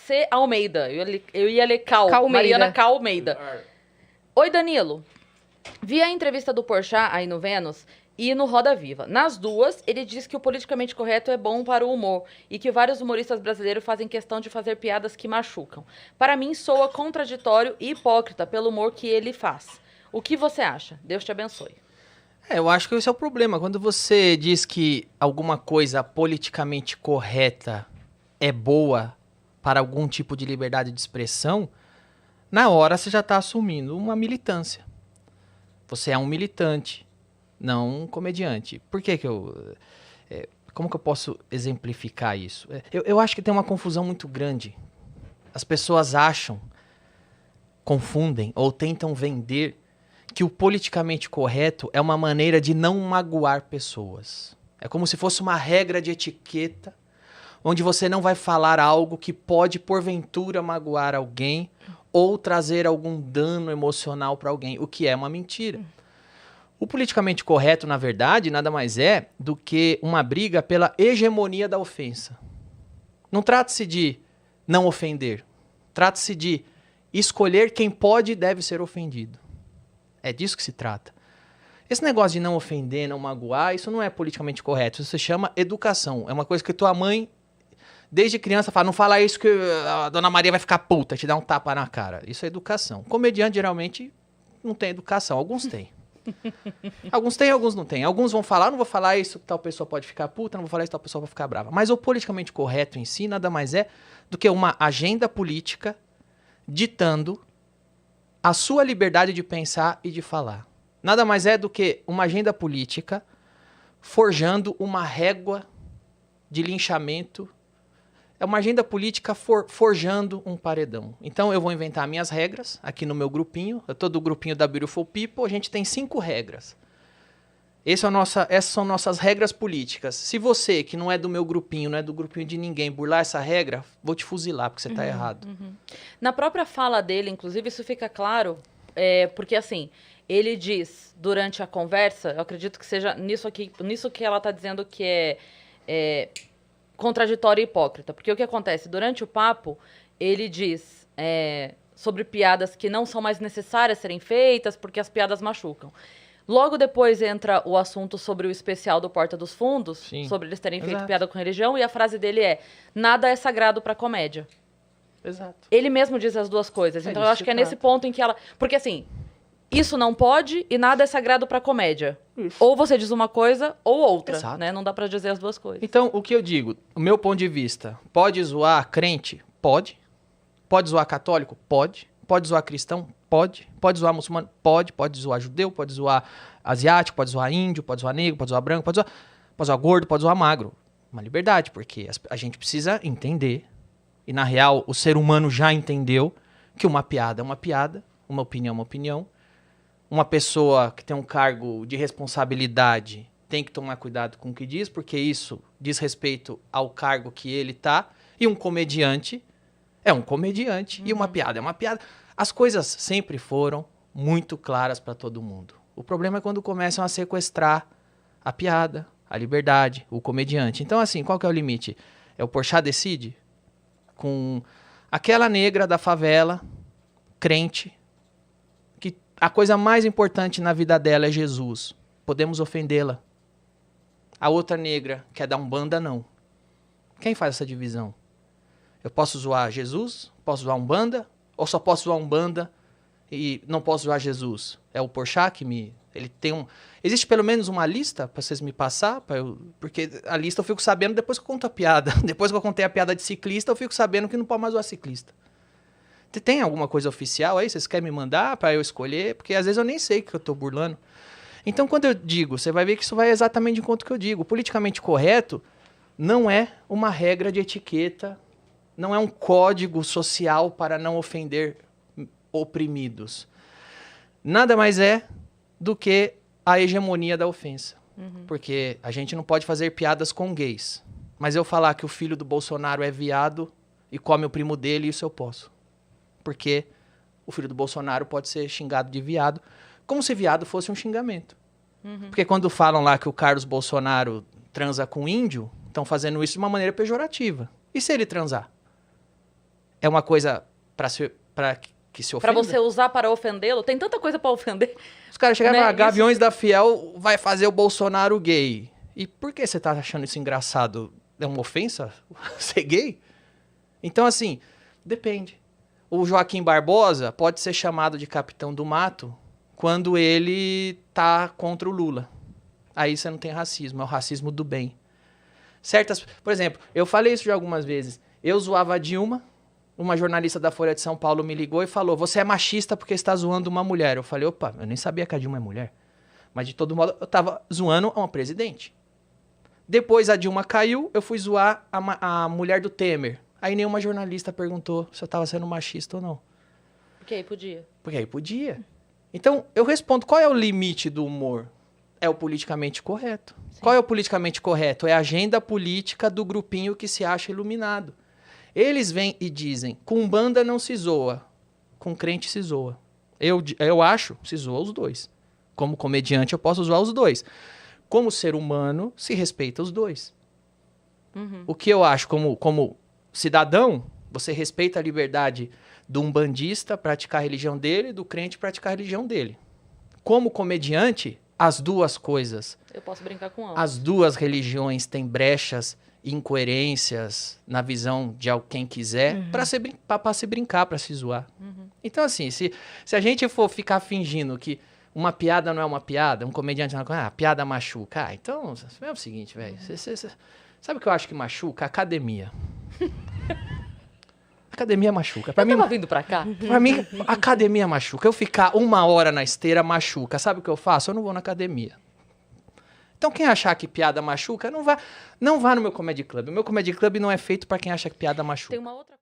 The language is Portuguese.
C. Almeida. Eu ia ler Calmeida. Mariana Calmeida. Oi, Danilo. Vi a entrevista do Porchat aí no Vênus e no Roda Viva. Nas duas, ele diz que o politicamente correto é bom para o humor e que vários humoristas brasileiros fazem questão de fazer piadas que machucam. Para mim, soa contraditório e hipócrita pelo humor que ele faz. O que você acha? Deus te abençoe. Eu acho que esse é o problema. Quando você diz que alguma coisa politicamente correta é boa para algum tipo de liberdade de expressão, na hora você já está assumindo uma militância. Você é um militante, não um comediante. Por que eu... como que eu posso exemplificar isso? Eu acho que tem uma confusão muito grande. As pessoas acham, confundem ou tentam vender que o politicamente correto é uma maneira de não magoar pessoas. É como se fosse uma regra de etiqueta, onde você não vai falar algo que pode, porventura, magoar alguém ou trazer algum dano emocional para alguém, o que é uma mentira. O politicamente correto, na verdade, nada mais é do que uma briga pela hegemonia da ofensa. Não trata-se de não ofender, trata-se de escolher quem pode e deve ser ofendido. É disso que se trata. Esse negócio de não ofender, não magoar, isso não é politicamente correto. Isso se chama educação. É uma coisa que tua mãe, desde criança, fala, não fala isso que a dona Maria vai ficar puta, te dá um tapa na cara. Isso é educação. Comediante, geralmente, não tem educação. Alguns têm. Alguns têm, alguns não têm. Alguns vão falar, não vou falar isso, tal pessoa pode ficar puta, não vou falar isso, tal pessoa vai ficar brava. Mas o politicamente correto em si nada mais é do que uma agenda política ditando a sua liberdade de pensar e de falar. Nada mais é do que uma agenda política forjando uma régua de linchamento. É uma agenda política forjando um paredão. Então eu vou inventar minhas regras aqui no meu grupinho. Eu tô do grupinho da Beautiful People, a gente tem 5 regras. Essas são nossas regras políticas. Se você, que não é do meu grupinho, não é do grupinho de ninguém, burlar essa regra, vou te fuzilar, porque você tá errado. Na própria fala dele, inclusive, isso fica claro, porque assim, ele diz durante a conversa, eu acredito que seja nisso que ela tá dizendo que é contraditório e hipócrita. Porque o que acontece? Durante o papo, ele diz sobre piadas que não são mais necessárias serem feitas porque as piadas machucam. Logo depois entra o assunto sobre o especial do Porta dos Fundos, Sim. sobre eles terem feito Exato. piada com religião, e a frase dele é: nada é sagrado pra comédia. Exato. Ele mesmo diz as duas coisas. Então eu disso acho se que é nesse trata. ponto em que ela... Porque assim, isso não pode e nada é sagrado pra comédia. Isso. Ou você diz uma coisa ou outra, Exato. né? Não dá pra dizer as duas coisas. Então, o que eu digo, o meu ponto de vista, pode zoar crente? Pode. Pode zoar católico? Pode. Pode zoar cristão? Pode. Pode zoar muçulmano? Pode. Pode zoar judeu? Pode zoar asiático? Pode zoar índio? Pode zoar negro? Pode zoar branco? Pode zoar gordo? Pode zoar magro. Uma liberdade, porque a gente precisa entender, e na real o ser humano já entendeu, que uma piada é uma piada, uma opinião é uma opinião. Uma pessoa que tem um cargo de responsabilidade tem que tomar cuidado com o que diz, porque isso diz respeito ao cargo que ele tá. E um comediante é um comediante, e uma piada é uma piada. As coisas sempre foram muito claras para todo mundo. O problema é quando começam a sequestrar a piada, a liberdade, o comediante. Então, assim, qual que é o limite? É o Porchat decide? Com aquela negra da favela, crente, que a coisa mais importante na vida dela é Jesus. Podemos ofendê-la. A outra negra, que é da Umbanda, não. Quem faz essa divisão? Eu posso zoar Jesus? Posso zoar Umbanda? Ou só posso zoar Umbanda e não posso zoar Jesus? É o Porchat que me... Ele tem um... Existe pelo menos uma lista para vocês me passar? Porque a lista eu fico sabendo depois que eu conto a piada. Depois que eu contei a piada de ciclista, eu fico sabendo que não pode mais zoar ciclista. Tem alguma coisa oficial aí? Vocês querem me mandar para eu escolher? Porque às vezes eu nem sei que eu tô burlando. Então, quando eu digo, você vai ver que isso vai exatamente de encontro que eu digo. O politicamente correto não é uma regra de etiqueta, não é um código social para não ofender oprimidos. Nada mais é do que a hegemonia da ofensa. Porque a gente não pode fazer piadas com gays. Mas eu falar que o filho do Bolsonaro é viado e come o primo dele, isso eu posso. Porque o filho do Bolsonaro pode ser xingado de viado, como se viado fosse um xingamento. Porque quando falam lá que o Carlos Bolsonaro transa com índio, estão fazendo isso de uma maneira pejorativa. E se ele transar? é uma coisa pra que se ofenda? Pra você usar para ofendê-lo? Tem tanta coisa pra ofender. Os caras chegaram e Né? falaram, Gaviões da Fiel vai fazer o Bolsonaro gay. E por que você tá achando isso engraçado? É uma ofensa ser gay? Então, assim, depende. O Joaquim Barbosa pode ser chamado de capitão do mato quando ele tá contra o Lula. Aí você não tem racismo, é o racismo do bem. Por exemplo, eu falei isso já algumas vezes. Eu zoava a Dilma, uma jornalista da Folha de São Paulo me ligou e falou, você é machista porque está zoando uma mulher. Eu falei, opa, eu nem sabia que a Dilma é mulher. Mas de todo modo, eu tava zoando uma presidente. Depois a Dilma caiu, eu fui zoar a mulher do Temer. Aí nenhuma jornalista perguntou se eu tava sendo machista ou não. Porque aí podia. Porque aí podia. Então, eu respondo, qual é o limite do humor? É o politicamente correto. Sim. Qual é o politicamente correto? É a agenda política do grupinho que se acha iluminado. Eles vêm e dizem, com banda não se zoa, com crente se zoa. Eu acho, se zoa os dois. Como comediante, eu posso zoar os dois. Como ser humano, se respeita os dois. Uhum. O que eu acho, como cidadão, você respeita a liberdade do umbandista praticar a religião dele e do crente praticar a religião dele. Como comediante, as duas coisas. Eu posso brincar com ambos. As duas religiões têm brechas, incoerências na visão de quem quiser para se brincar, para se zoar. Uhum. Então, assim, se a gente for ficar fingindo que uma piada não é uma piada, um comediante não é piada machuca. Então, é o seguinte, velho. Sabe o que eu acho que machuca? Academia. Academia machuca. Pra mim, tava vindo pra cá? Pra mim, academia machuca. Eu ficar 1 hora na esteira machuca. Sabe o que eu faço? Eu não vou na academia. Então, quem achar que piada machuca, não vá no meu Comedy Club. O meu Comedy Club não é feito pra quem acha que piada machuca. Tem uma outra